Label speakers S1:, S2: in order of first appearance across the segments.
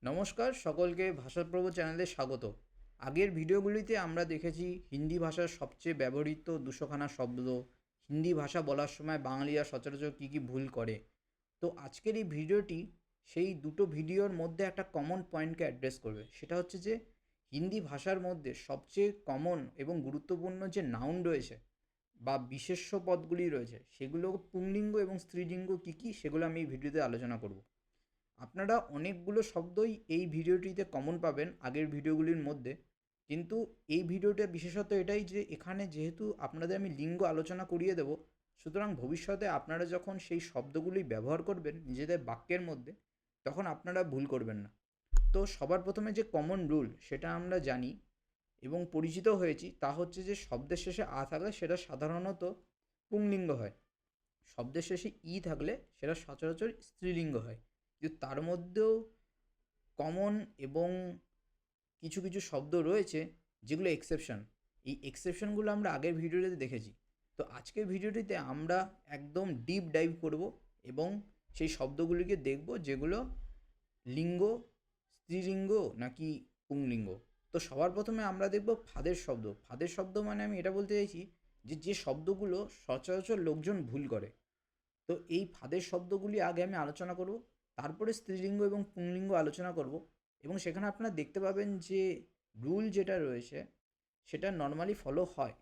S1: নমস্কার সকলকে ভাষাপ্রভু চ্যানেলে স্বাগত। আগের ভিডিওগুলিতে আমরা দেখেছি হিন্দি ভাষার সবচেয়ে ব্যবহৃত দুশোখানা শব্দ, হিন্দি ভাষা বলার সময় বাঙালিরা সচরাচর কী কী ভুল করে। তো আজকের এই ভিডিওটি সেই দুটো ভিডিওর মধ্যে একটা কমন পয়েন্টকে অ্যাড্রেস করবে। সেটা হচ্ছে যে হিন্দি ভাষার মধ্যে সবচেয়ে কমন এবং গুরুত্বপূর্ণ যে নাউন রয়েছে বা বিশেষ্য পদগুলি রয়েছে সেগুলো পুংলিঙ্গ এবং স্ত্রীলিঙ্গ কী কী সেগুলো আমি এই ভিডিওতে আলোচনা করব। আপনারা অনেকগুলো শব্দই এই ভিডিওটিতে কমন পাবেন আগের ভিডিওগুলির মধ্যে, কিন্তু এই ভিডিওটা বিশেষত এটাই যে এখানে যেহেতু আপনাদের আমি লিঙ্গ আলোচনা করিয়ে দেব, সুতরাং ভবিষ্যতে আপনারা যখন সেই শব্দগুলি ব্যবহার করবেন নিজেদের বাক্যের মধ্যে তখন আপনারা ভুল করবেন না। তো সবার প্রথমে যে কমন রুল সেটা আমরা জানি এবং পরিচিত হয়েছি, তা হচ্ছে যে শব্দের শেষে আ থাকলে সেটা সাধারণত পুংলিঙ্গ হয়, শব্দের শেষে ই থাকলে সেটা সচরাচর স্ত্রীলিঙ্গ হয়। কিন্তু তার মধ্যেও কমন এবং কিছু কিছু শব্দ রয়েছে যেগুলো এক্সেপশন। এই এক্সেপশনগুলো আমরা আগের ভিডিওতে দেখেছি। তো আজকের ভিডিওটিতে আমরা একদম ডিপ ডাইভ করব এবং সেই শব্দগুলিকে দেখব যেগুলো লিঙ্গ, স্ত্রীলিঙ্গ নাকি পুংলিঙ্গ। তো সবার প্রথমে আমরা দেখব ফাদের শব্দ। ফাদের শব্দ মানে আমি এটা বলতে চাইছি যে যে শব্দগুলো সচরাচর লোকজন ভুল করে। তো এই ফাদের শব্দগুলি আগে আমি আলোচনা করব, তারপরে স্ত্রীলিঙ্গ এবং পুংলিঙ্গ আলোচনা করব এবং সেখানে আপনারা দেখতে পাবেন যে রুল যেটা রয়েছে সেটা নর্মালি ফলো হয়।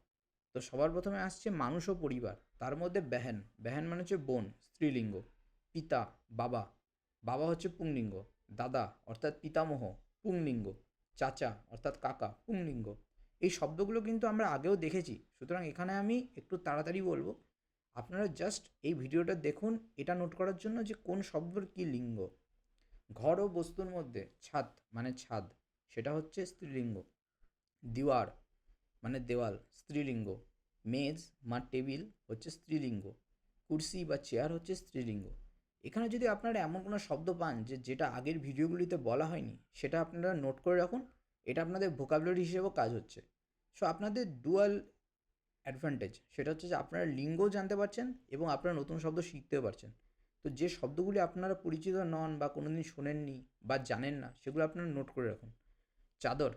S1: তো সবার প্রথমে আসছে মানুষ ও পরিবার, তার মধ্যে বেহেন, বেহেন মানে হচ্ছে বোন, স্ত্রীলিঙ্গ। পিতা, বাবা, বাবা হচ্ছে পুংলিঙ্গ। দাদা অর্থাৎ পিতামহ, পুংলিঙ্গ। চাচা অর্থাৎ কাকা, পুংলিঙ্গ। এই শব্দগুলো কিন্তু আমরা আগেও দেখেছি, সুতরাং এখানে আমি একটু তাড়াতাড়ি বলবো। আপনারা জাস্ট এই ভিডিওটা দেখুন এটা নোট করার জন্য যে কোন শব্দর কী লিঙ্গ। ঘর ও বস্তুর মধ্যে ছাদ মানে ছাদ, সেটা হচ্ছে স্ত্রীলিঙ্গ। দিওয়ার মানে দেওয়াল, স্ত্রীলিঙ্গ। মেজ বা টেবিল হচ্ছে স্ত্রীলিঙ্গ। কুর্সি বা চেয়ার হচ্ছে স্ত্রীলিঙ্গ। এখানে যদি আপনারা এমন কোনো শব্দ পান যেটা আগের ভিডিওগুলিতে বলা হয়নি, সেটা আপনারা নোট করে রাখুন। এটা আপনাদের ভোকাবুলারি হিসেবেও কাজ হচ্ছে। সো আপনাদের ডুয়াল অ্যাডভান্টেজ, সেটা হচ্ছে যে আপনারা লিঙ্গও জানতে পারছেন এবং আপনারা নতুন শব্দ শিখতেও পারছেন। তো যে শব্দগুলি আপনারা পরিচিত নন বা কোনো দিন শোনেননি বা জানেন না, সেগুলো আপনারা নোট করে রাখুন। চাদর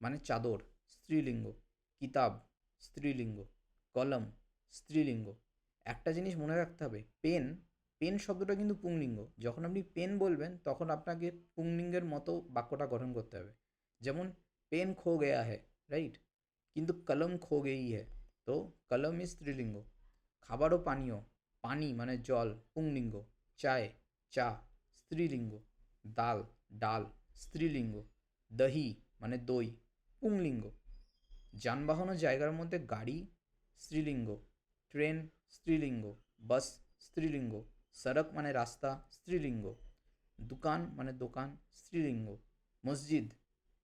S1: মানে চাদর, স্ত্রীলিঙ্গ। কিতাব, স্ত্রীলিঙ্গ। কলম, স্ত্রীলিঙ্গ। একটা জিনিস মনে রাখতে হবে, পেন, পেন শব্দটা কিন্তু পুংলিঙ্গ। যখন আপনি পেন বলবেন তখন আপনাকে পুংলিঙ্গের মতো বাক্যটা গঠন করতে হবে। যেমন পেন খো গেয়া হ্যায়, রাইট, কিন্তু কলম খো গেই হ্যায়, তো কলম ইজ স্ত্রীলিঙ্গ। খাবার ও পানীয়, পানি মানে জল, পুংলিঙ্গ। চায়, চা, স্ত্রীলিঙ্গ। দাল, ডাল, স্ত্রীলিঙ্গ। দহি মানে দই, পুংলিঙ্গ। যানবাহন ও জায়গার মধ্যে গাড়ি, স্ত্রীলিঙ্গ। ট্রেন, স্ত্রীলিঙ্গ। বাস, স্ত্রীলিঙ্গ। সড়ক মানে রাস্তা, স্ত্রীলিঙ্গ। দোকান মানে দোকান, স্ত্রীলিঙ্গ। মসজিদ,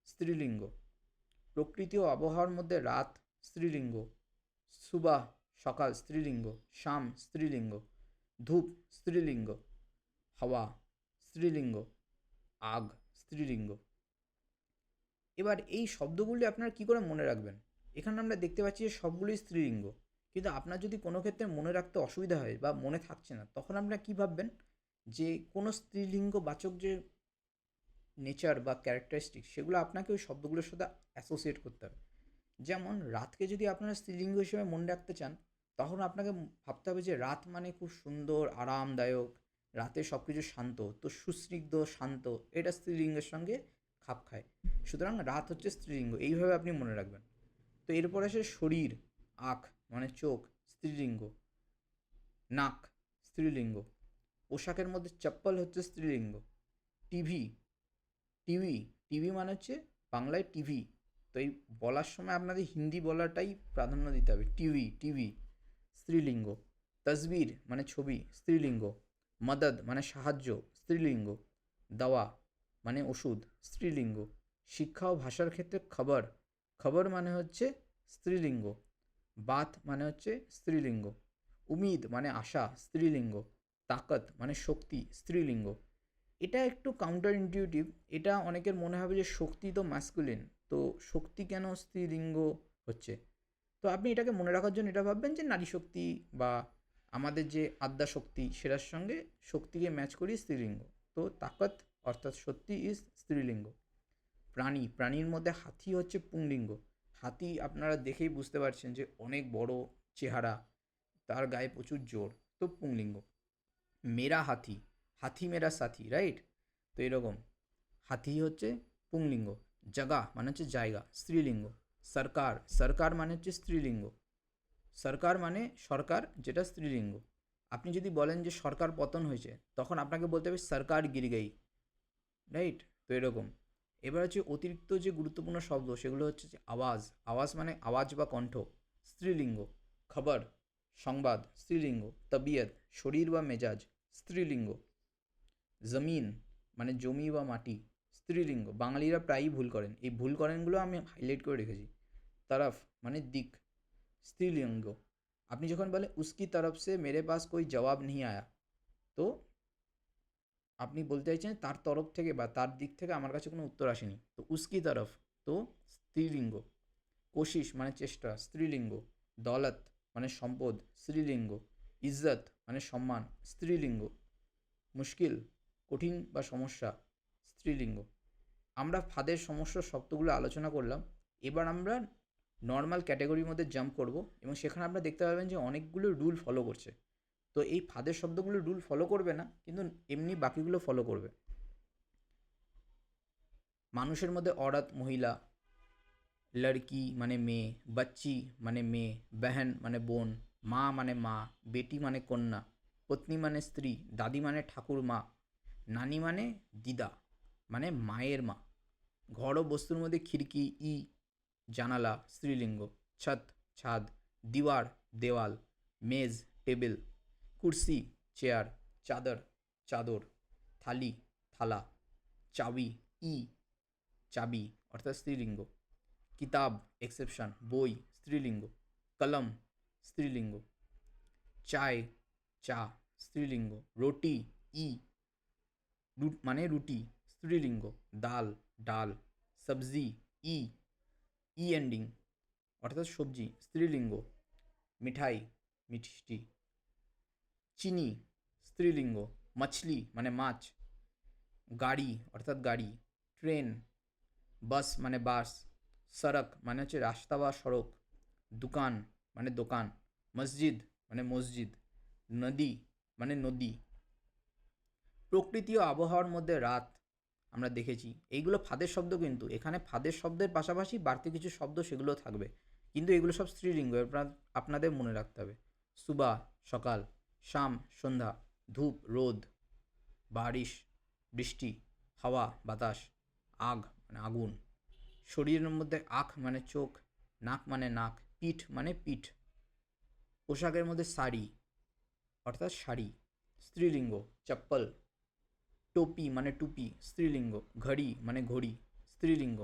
S1: স্ত্রীলিঙ্গ। প্রকৃতি ও আবহাওয়ার মধ্যে রাত, স্ত্রীলিঙ্গ। সুবাহ সকাল, স্ত্রীলিঙ্গ। শাম, স্ত্রীলিঙ্গ। ধূপ, স্ত্রীলিঙ্গ। হাওয়া, স্ত্রীলিঙ্গ। আগ, স্ত্রীলিঙ্গ। এবার এই শব্দগুলি আপনারা কী করে মনে রাখবেন? এখানে আমরা দেখতে পাচ্ছি যে সবগুলোই স্ত্রীলিঙ্গ, কিন্তু আপনার যদি কোনো ক্ষেত্রে মনে রাখতে অসুবিধা হয় বা মনে থাকছে না, তখন আপনারা কী ভাববেন যে কোনো স্ত্রীলিঙ্গ বাচক যে নেচার বা ক্যারেক্টারিস্টিক সেগুলো আপনাকে ওই শব্দগুলোর সাথে অ্যাসোসিয়েট করতে হবে। যেমন রাতকে যদি আপনারা স্ত্রীলিঙ্গ হিসেবে মনে রাখতে চান, তখন আপনাকে ভাবতে হবে যে রাত মানে খুব সুন্দর আরামদায়ক, রাতে সব কিছু শান্ত, তো সুস্নিগ্ধ শান্ত, এটা স্ত্রীলিঙ্গের সঙ্গে খাপ খায়। সুতরাং রাত হচ্ছে স্ত্রীলিঙ্গ, এইভাবে আপনি মনে রাখবেন। তো এরপর আসে শরীর, আখ মানে চোখ, স্ত্রীলিঙ্গ। নাক, স্ত্রীলিঙ্গ। পোশাকের মধ্যে চপ্পল হচ্ছে স্ত্রীলিঙ্গ। টিভি, টিভি, টিভি মানে হচ্ছে বাংলায় টিভি। তো এই বলার সময় আপনাদের হিন্দি বলাটাই প্রাধান্য দিতে হবে। TV, TV, স্ত্রীলিঙ্গ। তসবির মানে ছবি, স্ত্রীলিঙ্গ। মদদ মানে সাহায্য, স্ত্রীলিঙ্গ। দাওয়া মানে ওষুধ, স্ত্রীলিঙ্গ। শিক্ষা ও ভাষার ক্ষেত্রে খবর, খবর মানে হচ্ছে স্ত্রীলিঙ্গ। বাত মানে হচ্ছে স্ত্রীলিঙ্গ। উমিদ মানে আশা, স্ত্রীলিঙ্গ। তাকত মানে শক্তি, স্ত্রীলিঙ্গ। এটা একটু কাউন্টার ইনটিউটিভ, এটা অনেকের মনে হবে যে শক্তি তো ম্যাসকুলিন, তো শক্তি কেন স্ত্রীলিঙ্গ হচ্ছে? তো আপনি এটাকে মনে রাখার জন্য এটা ভাববেন যে নারী শক্তি বা আমাদের যে আদ্যা শক্তি সেটার সঙ্গে শক্তিকে ম্যাচ করি স্ত্রীলিঙ্গ। তো তাকত অর্থাৎ সত্যি ইজ স্ত্রীলিঙ্গ। প্রাণী, প্রাণীর মধ্যে হাতি হচ্ছে পুংলিঙ্গ। হাতি আপনারা দেখেই বুঝতে পারছেন যে অনেক বড় চেহারা, তার গায়ে প্রচুর জোর, তো পুংলিঙ্গ। মেরা হাতি, হাতি মেরা সাথী, রাইট? তো এরকম হাতি হচ্ছে পুংলিঙ্গ। জাগা মানে হচ্ছে জায়গা, স্ত্রীলিঙ্গ। সরকার, সরকার মানে হচ্ছে স্ত্রীলিঙ্গ। সরকার মানে সরকার, যেটা স্ত্রীলিঙ্গ। আপনি যদি বলেন যে সরকার পতন হয়েছে, তখন আপনাকে বলতে হবে সরকার গির গই, রাইট? তো এরকম। এবার হচ্ছে অতিরিক্ত যে গুরুত্বপূর্ণ শব্দ, সেগুলো হচ্ছে যে আওয়াজ, আওয়াজ মানে আওয়াজ বা কণ্ঠ, স্ত্রীলিঙ্গ। খবর, সংবাদ, স্ত্রীলিঙ্গ। তবিয়ত, শরীর বা মেজাজ, স্ত্রীলিঙ্গ। জমিন মানে জমি বা মাটি, স্ত্রীলিঙ্গ। বাঙালিরা প্রায়ই ভুল করেন, এই ভুল করেনগুলো আমি হাইলাইট করে রেখেছি। তরফ মানে দিক, স্ত্রীলিঙ্গ। আপনি যখন বলে উসকি তরফ সে মেরে পাস কোই জবাব নেই আয়া, তো আপনি বলতে চাইছেন তার তরফ থেকে বা তার দিক থেকে আমার কাছে কোনো উত্তর আসেনি, তো উসকি তরফ, তো স্ত্রীলিঙ্গ। কোশিশ মানে চেষ্টা, স্ত্রীলিঙ্গ। দৌলত মানে সম্পদ, স্ত্রীলিঙ্গ। ইজ্জত মানে সম্মান, স্ত্রীলিঙ্গ। মুশকিল কঠিন বা সমস্যা, স্ত্রীলিঙ্গ। আমরা ফাঁদের সমস্যার শব্দগুলো আলোচনা করলাম। এবার আমরা নর্মাল ক্যাটাগরির মধ্যে জাম্প করব এবং সেখানে আপনারা দেখতে পাবেন যে অনেকগুলো রুল ফলো করছে। তো এই ফাঁদের শব্দগুলো রুল ফলো করবে না, কিন্তু এমনি বাকিগুলো ফলো করবে। মানুষের মধ্যে অরাত মহিলা, লড়কি মানে মেয়ে, বাচ্চি মানে মেয়ে, বহন মানে বোন, মা মানে মা, বেটি মানে কন্যা, পত্নী মানে স্ত্রী, দাদি মানে ঠাকুর মা, নানি মানে দিদা মানে মায়ের মা। ঘর ও বস্তুর মধ্যে খিড়কি ই, জানালা, স্ত্রীলিঙ্গ। ছাদ, ছাদ। দিওয়ার, দেওয়াল। মেজ, টেবিল। কুর্সি, চেয়ার। চাদর, চাদর। থালি, থালা। চাবি, ই, চাবি অর্থাৎ স্ত্রীলিঙ্গ। কিতাব, এক্সেপশন, বই, স্ত্রীলিঙ্গ। কলম, স্ত্রীলিঙ্গ। চায়, চা, স্ত্রীলিঙ্গ। রুটি, ই, মানে রুটি, স্ত্রীলিঙ্গ। ডাল, ডাল। সবজি, ই, ই এন্ডিং অর্থাৎ সবজি, স্ত্রীলিঙ্গ। মিঠাই, মিষ্টি। চিনি, স্ত্রীলিঙ্গ। মাছলি মানে মাছ। গাড়ি অর্থাৎ গাড়ি। ট্রেন, বাস মানে বাস। সড়ক মানে হচ্ছে রাস্তা বা সড়ক। দোকান মানে দোকান। মসজিদ মানে মসজিদ। নদী মানে নদী। প্রকৃতি ও আবহাওয়ার মধ্যে রাত আমরা দেখেছি। এইগুলো ফাঁদের শব্দ, কিন্তু এখানে ফাঁদের শব্দের পাশাপাশি বাড়তি কিছু শব্দ সেগুলো থাকবে, কিন্তু এগুলো সব স্ত্রীলিঙ্গ, আপনাদের মনে রাখতে হবে। সুবা সকাল, শাম সন্ধ্যা, ধূপ রোদ, বারিশ বৃষ্টি, হাওয়া বাতাস, আগ মানে আগুন। শরীরের মধ্যে আখ মানে চোখ, নাক মানে নাক, পিঠ মানে পিঠ। পোশাকের মধ্যে শাড়ি অর্থাৎ শাড়ি, স্ত্রীলিঙ্গ। চপ্পল, টোপি মানে টুপি, স্ত্রীলিঙ্গ। ঘড়ি মানে ঘড়ি, স্ত্রীলিঙ্গ।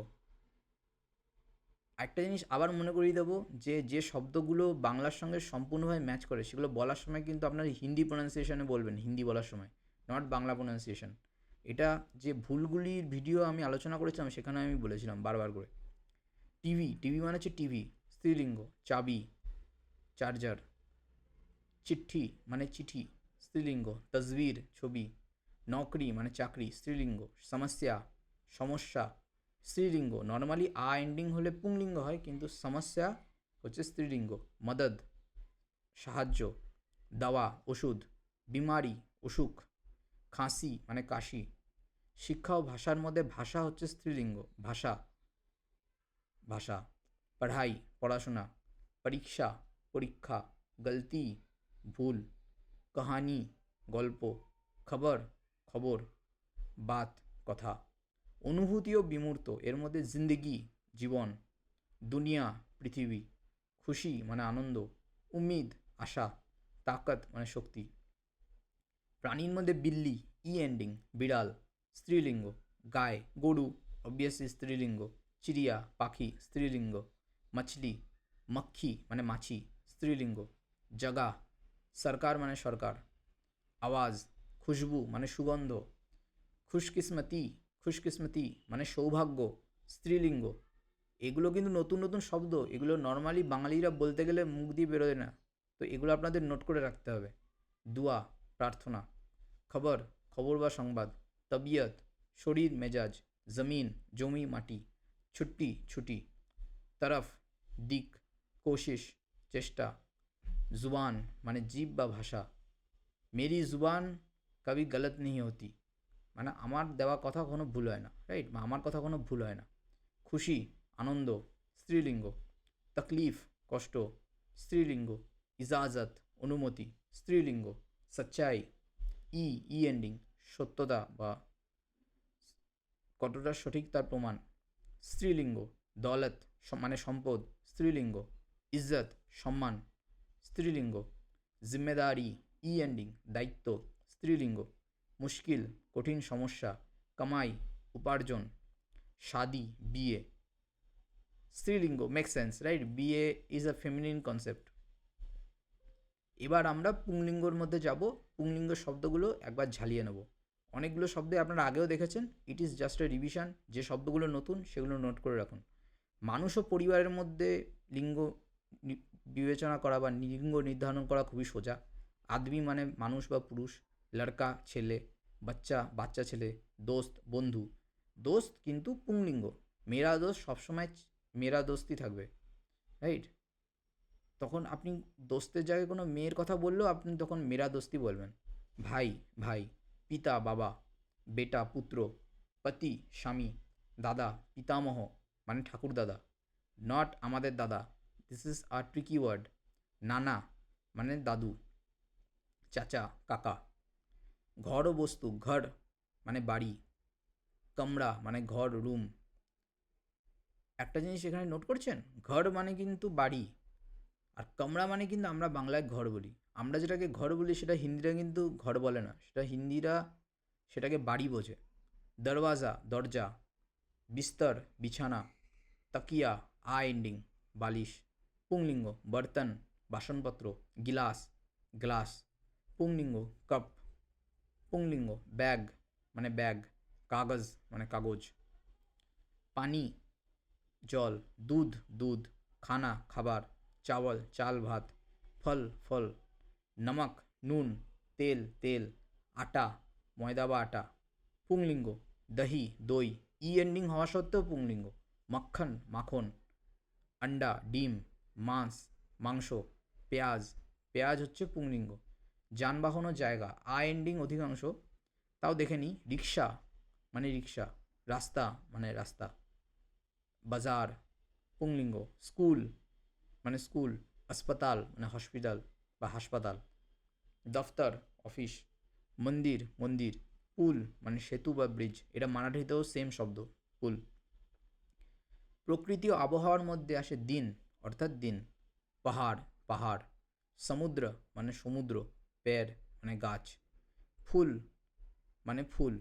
S1: একটা জিনিস আবার মনে করিয়ে দেবো, যে যে শব্দগুলো বাংলার সঙ্গে সম্পূর্ণভাবে ম্যাচ করে সেগুলো বলার সময় কিন্তু আপনার হিন্দি প্রোনাউন্সিয়েশনে বলবেন, হিন্দি বলার সময়, নট বাংলা প্রোনাউন্সিয়েশন। এটা যে ভুলগুলির ভিডিও আমি আলোচনা করেছিলাম সেখানে আমি বলেছিলাম বারবার করে। টিভি, টিভি মানে হচ্ছে টিভি, স্ত্রীলিঙ্গ। চাবি, চার্জার। চিঠি মানে চিঠি, স্ত্রীলিঙ্গ। তসবির, ছবি। নকরি মানে চাকরি, স্ত্রীলিঙ্গ। সমস্যা, সমস্যা, স্ত্রীলিঙ্গ। নর্মালি আ এন্ডিং হলে পুংলিঙ্গ হয়, কিন্তু সমস্যা হচ্ছে স্ত্রীলিঙ্গ। মদদ, সাহায্য। দাওয়া, ওষুধ। বিমারি, অসুখ। খাঁসি মানে কাশি। শিক্ষা ও ভাষার মধ্যে ভাষা হচ্ছে স্ত্রীলিঙ্গ, ভাষা, ভাষা। পড়াই, পড়াশোনা। পরীক্ষা, পরীক্ষা। গলতি, ভুল। কাহানি, গল্প। খবর, খবর। বাত, কথা। অনুভূতি ও বিমূর্ত, এর মধ্যে জিন্দগি, জীবন। দুনিয়া, পৃথিবী। খুশি মানে আনন্দ। উম্মিদ, আশা। তাকত মানে শক্তি। প্রাণীর মধ্যে বিল্লি, ই এন্ডিং, বিড়াল, স্ত্রীলিঙ্গ। গায়, গরু, অবভিয়াসলি স্ত্রীলিঙ্গ। চিড়িয়া, পাখি, স্ত্রীলিঙ্গ। মাছলি, মক্খি মানে মাছি, স্ত্রীলিঙ্গ। জগা, সরকার মানে সরকার। আওয়াজ, খুশবু মানে সুগন্ধ। খুশকিসমতি, খুশকিসমতি মানে সৌভাগ্য, স্ত্রীলিঙ্গ। এগুলো কিন্তু নতুন নতুন শব্দ, এগুলো নর্মালি বাঙালিরা বলতে গেলে মুখ দিয়ে বেরোয় না, তো এগুলো আপনাদের নোট করে রাখতে হবে। দুয়া, প্রার্থনা। খবর, খবর বা সংবাদ। তবিয়ত, শরীর মেজাজ, জমিন জমি মাটি, ছুট্টি ছুটি, তরফ দিক, কোশিশ চেষ্টা, জুবান মানে জীব বা ভাষা, মেরি জুবান কবি গলত নেই হতি মানে আমার দেওয়া কথা কোনো ভুল হয় না, রাইট, বা আমার কথা কোনো ভুল হয় না। খুশি আনন্দ স্ত্রীলিঙ্গ, তকলিফ কষ্ট স্ত্রীলিঙ্গ, ইজাজত অনুমতি স্ত্রীলিঙ্গ, সচ্চাই ই এন্ডিং সত্যতা বা কতটা সঠিক তার প্রমাণ স্ত্রীলিঙ্গ, দৌলত মানে সম্পদ স্ত্রীলিঙ্গ, ইজ্জত সম্মান স্ত্রীলিঙ্গ, জিম্মেদারি এন্ডিং দায়িত্ব স্ত্রীলিঙ্গ, মুশকিল কঠিন সমস্যা, কামাই উপার্জন, শাদি বিয়ে স্ত্রীলিঙ্গ, মেক সেন্স রাইট, বিয়ে ইজ আ ফেমিনিন কনসেপ্ট। এবার আমরা পুংলিঙ্গর মধ্যে যাব, পুংলিঙ্গ শব্দগুলো একবার ঝালিয়ে নেব। অনেকগুলো শব্দে আপনারা আগেও দেখেছেন, it is just a revision. যে শব্দগুলো নতুন সেগুলো নোট করে রাখুন। মানুষ ও পরিবারের মধ্যে লিঙ্গ বিবেচনা করা বা লিঙ্গ নির্ধারণ করা খুবই সোজা। আদমি মানে মানুষ বা পুরুষ, লড়কা ছেলে, বাচ্চা বাচ্চা ছেলে, দোস্ত বন্ধু। দোস্ত কিন্তু পুংলিঙ্গ, মেরা দোস্ত সবসময় মেরা দোস্তই থাকবে, রাইট। তখন আপনি দোস্তের জায়গায় কোনো মেয়ের কথা বললেও আপনি তখন মেরা দোস্তি বলবেন। ভাই ভাই, পিতা বাবা, বেটা পুত্র, পতি স্বামী, দাদা পিতামহ মানে ঠাকুর দাদা, নট আমাদের দাদা, this is a tricky word. নানা মানে দাদু, চাচা কাকা। ঘর ও বস্তু, ঘর মানে বাড়ি, কামরা মানে ঘর রুম। একটা জিনিস এখানে নোট করছেন, ঘর মানে কিন্তু বাড়ি, আর কামরা মানে কিন্তু আমরা বাংলায় ঘর বলি। আমরা যেটাকে ঘর বলি সেটা হিন্দিরা কিন্তু ঘর বলে না, সেটা হিন্দিরা সেটাকে বাড়ি বোঝে। দরওয়াজা দরজা, বিস্তর বিছানা, তাকিয়া এন্ডিং বালিশ। পুংলিঙ্গ বর্তন বাসনপত্র, গিলাস গ্লাস। পুংলিঙ্গ কাপ। পুংলিঙ্গ ব্যাগ মানে ব্যাগ, কাগজ মানে কাগজ। পানি জল, দুধ দুধ, খানা খাবার, চাवल চাল ভাত, ফল ফল, নমক নুন, তেল তেল, আটা ময়দা বা আটা। পুংলিঙ্গ দহি দই, এন্ডিং হওয়া সত্ত্বেও পুংলিঙ্গ। মাখন মাখন, আন্ডা ডিম, মাংস মাংস, পেঁয়াজ পেঁয়াজ হচ্ছে পুংলিঙ্গ। যানবাহন ও জায়গা, এন্ডিং অধিকাংশ, তাও দেখে নিই। রিক্সা মানে রিক্সা, রাস্তা মানে রাস্তা। বাজার পুংলিঙ্গ। স্কুল মানে স্কুল, अस्पताल মানে হসপিটাল বা হাসপাতাল। দফতর অফিস। মন্দির মন্দির। পুল মানে সেতু বা ব্রিজ, এটা মারাঠিতেও সেম শব্দ পুল। প্রকৃতি ও আবহাওয়ার মধ্যে আসে দিন অর্থাৎ দিন। পাহাড় পাহাড়। সমুদ্র মানে সমুদ্র, পেড় মানে গাছ। ফুল মানে ফুল।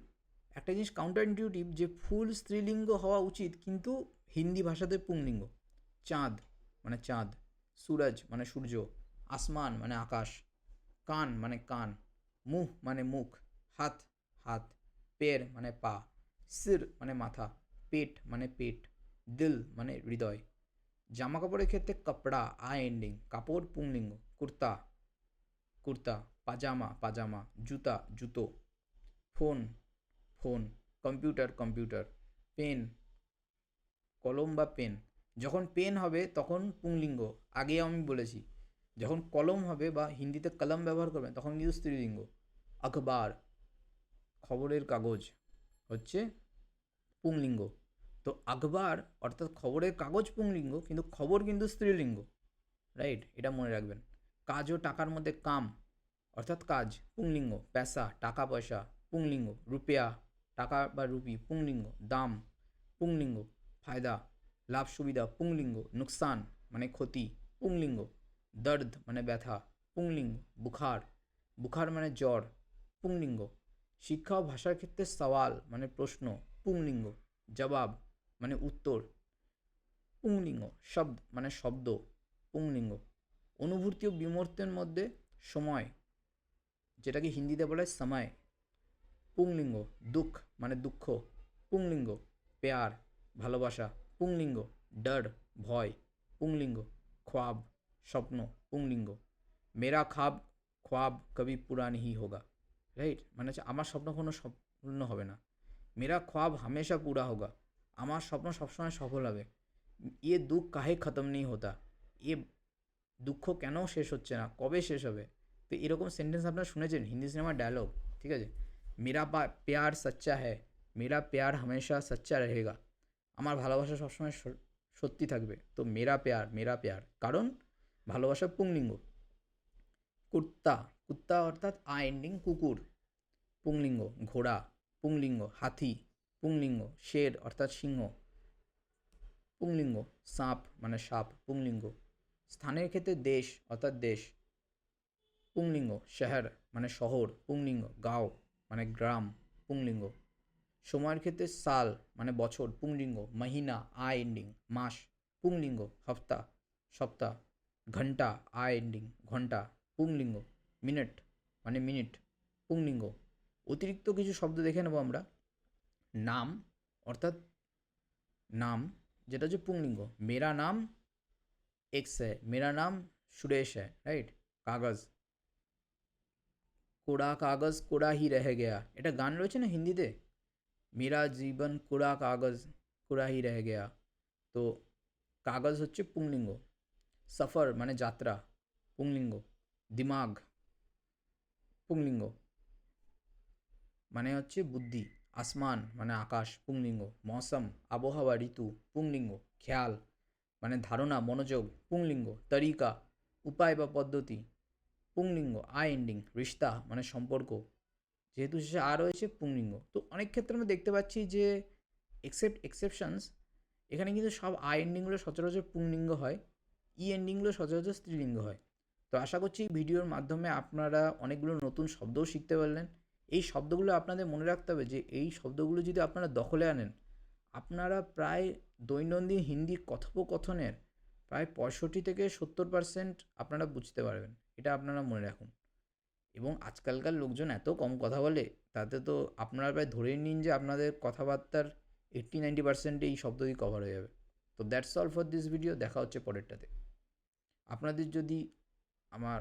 S1: একটা জিনিস কাউন্টার ইনটিউটিভ যে ফুল স্ত্রীলিঙ্গ হওয়া উচিত, কিন্তু হিন্দি ভাষাতে পুংলিঙ্গ। চাঁদ মানে চাঁদ, সূরজ মানে সূর্য, আসমান মানে আকাশ, কান মানে কান, মুখ মানে মুখ, হাত হাত, পের মানে পা, সির মানে মাথা, পেট মানে পেট, দিল মানে হৃদয়। জামা কাপড়ের ক্ষেত্রে কাপড়া এন্ডিং, কাপড় পুংলিঙ্গ। কুর্তা কুর্তা, পাজামা পাজামা, জুতা জুতো। Phone phone, computer computer. Pen কলম বা পেন। যখন পেন হবে তখন পুংলিঙ্গ, আগে আমি বলেছি। যখন কলম হবে বা হিন্দিতে কলম ব্যবহার করবেন তখন কিন্তু স্ত্রীলিঙ্গ। আখবার খবরের কাগজ হচ্ছে পুংলিঙ্গ। তো আখবার অর্থাৎ খবরের কাগজ পুংলিঙ্গ, কিন্তু খবর কিন্তু স্ত্রীলিঙ্গ, রাইট, এটা মনে রাখবেন। কাজ ও টাকার মধ্যে কাম অর্থাৎ কাজ পুংলিঙ্গ। পেশা টাকা পয়সা পুংলিঙ্গ। রুপিয়া টাকা বা রুপি পুংলিঙ্গ। দাম পুংলিঙ্গ। ফায়দা লাভ সুবিধা পুংলিঙ্গ। নুকসান মানে ক্ষতি পুংলিঙ্গ। দর্দ মানে ব্যথা পুংলিঙ্গ। বুখার বুখার মানে জ্বর পুংলিঙ্গ। শিক্ষা ও ভাষার ক্ষেত্রে সওয়াল মানে প্রশ্ন পুংলিঙ্গ। জবাব মানে উত্তর পুংলিঙ্গ। শব্দ মানে শব্দ পুংলিঙ্গ। অনুভূতি ও বিমূর্তের মধ্যে সময়, যেটাকে হিন্দিতে বলে সময় পুংলিঙ্গ। দুঃখ মানে দুঃখ পুংলিঙ্গ। প্যার ভালোবাসা পুংলিঙ্গ। ডর ভয় পুংলিঙ্গ। খ্বাব স্বপ্ন পুংলিঙ্গ। মেরা খাব খ্বাব কবি পুরা নেহি হোগা, রাইট, মানে হচ্ছে আমার স্বপ্ন কোনো স্বপ্ন হবে না। मेरा ख्वाब हमेशा पूरा होगा, আমার স্বপ্ন সবসময় সফল হবে। ये दुख काहे ख़त्म नहीं होता, ये দুঃখ কেন শেষ হচ্ছে না, কবে শেষ হবে? তো এরকম সেন্টেন্স আপনারা শুনেছেন হিন্দি সিনেমার ডায়লগ, ঠিক আছে? মেরা প্যার সচ্চা হ্যায়, মেরা প্যার হামেশা সচ্চা রহেগা, আমার ভালোবাসা সবসময় সত্যি থাকবে। তো মেরা প্যার কারণ ভালোবাসা পুংলিঙ্গ। কুত্তা, কুত্তা অর্থাৎ আ এন্ডিং কুকুর, পুংলিঙ্গ। ঘোড়া পুংলিঙ্গ। হাতি পুংলিঙ্গ। শের অর্থাৎ সিংহ পুংলিঙ্গ। সাপ মানে সাপ পুংলিঙ্গ। স্থানের ক্ষেত্রে দেশ অর্থাৎ দেশ পুংলিঙ্গ। শহর মানে শহর পুংলিঙ্গ। গাঁও মানে গ্রাম পুংলিঙ্গ। সময়ের ক্ষেত্রে সাল মানে বছর পুংলিঙ্গ। মহিনা আ এন্ডিং মাস পুংলিঙ্গ। হপ্তা সপ্তাহ। ঘন্টা আ এন্ডিং ঘন্টা পুংলিঙ্গ। মিনিট মানে মিনিট পুংলিঙ্গ। অতিরিক্ত কিছু শব্দ দেখে নেব আমরা। নাম অর্থাৎ নাম, যেটা হচ্ছে পুংলিঙ্গ। মেরা নাম এক্স হ্যায়, মেরা নাম সুরেশ হ্যায়, রাইট? কাগজ, কোড়া কাগজ কোড়া হি রহে গেয়া, এটা গান রয়েছে না হিন্দিতে, মেরা জীবন কোড়া কাগজ কোড়া হি রহে গেয়া। তো কাগজ হচ্ছে পুংলিঙ্গ। সফর মানে যাত্রা পুংলিঙ্গ। দিমাগ পুংলিঙ্গ মানে হচ্ছে বুদ্ধি। আসমান মানে আকাশ পুংলিঙ্গ। মৌসম আবহাওয়া ঋতু পুংলিঙ্গ। খেয়াল মানে ধারণা মনোযোগ পুংলিঙ্গ। তরিকা উপায় বা পদ্ধতি পুংলিঙ্গ। আ এন্ডিং রিশতা মানে সম্পর্ক, যেহেতু শেষে আ রয়েছে পুংলিঙ্গ। তো অনেক ক্ষেত্রে আমরা দেখতে পাচ্ছি যে এক্সেপশনস, এখানে কিন্তু সব আ এন্ডিংগুলো সচরাচর পুংলিঙ্গ হয়, ই এন্ডিংগুলো সচরাচর স্ত্রীলিঙ্গ হয়। তো আশা করছি এই ভিডিওর মাধ্যমে আপনারা অনেকগুলো নতুন শব্দও শিখতে পারলেন। এই শব্দগুলো আপনাদের মনে রাখতে হবে যে এই শব্দগুলো যদি আপনারা দখলে আনেন, আপনারা প্রায় দৈনন্দিন হিন্দি কথোপকথনের প্রায় 65 থেকে 70% আপনারা বুঝতে পারবেন। এটা আপনারা মনে রাখুন। এবং আজকালকার লোকজন এত কম কথা বলে, তাতে তো আপনারা প্রায় ধরেই নিন যে আপনাদের কথাবার্তার 80-90% এই শব্দ দিয়ে কভার হয়ে যাবে। তো that's all for this video. দেখা হচ্ছে পরেরটাতে। আপনাদের যদি আমার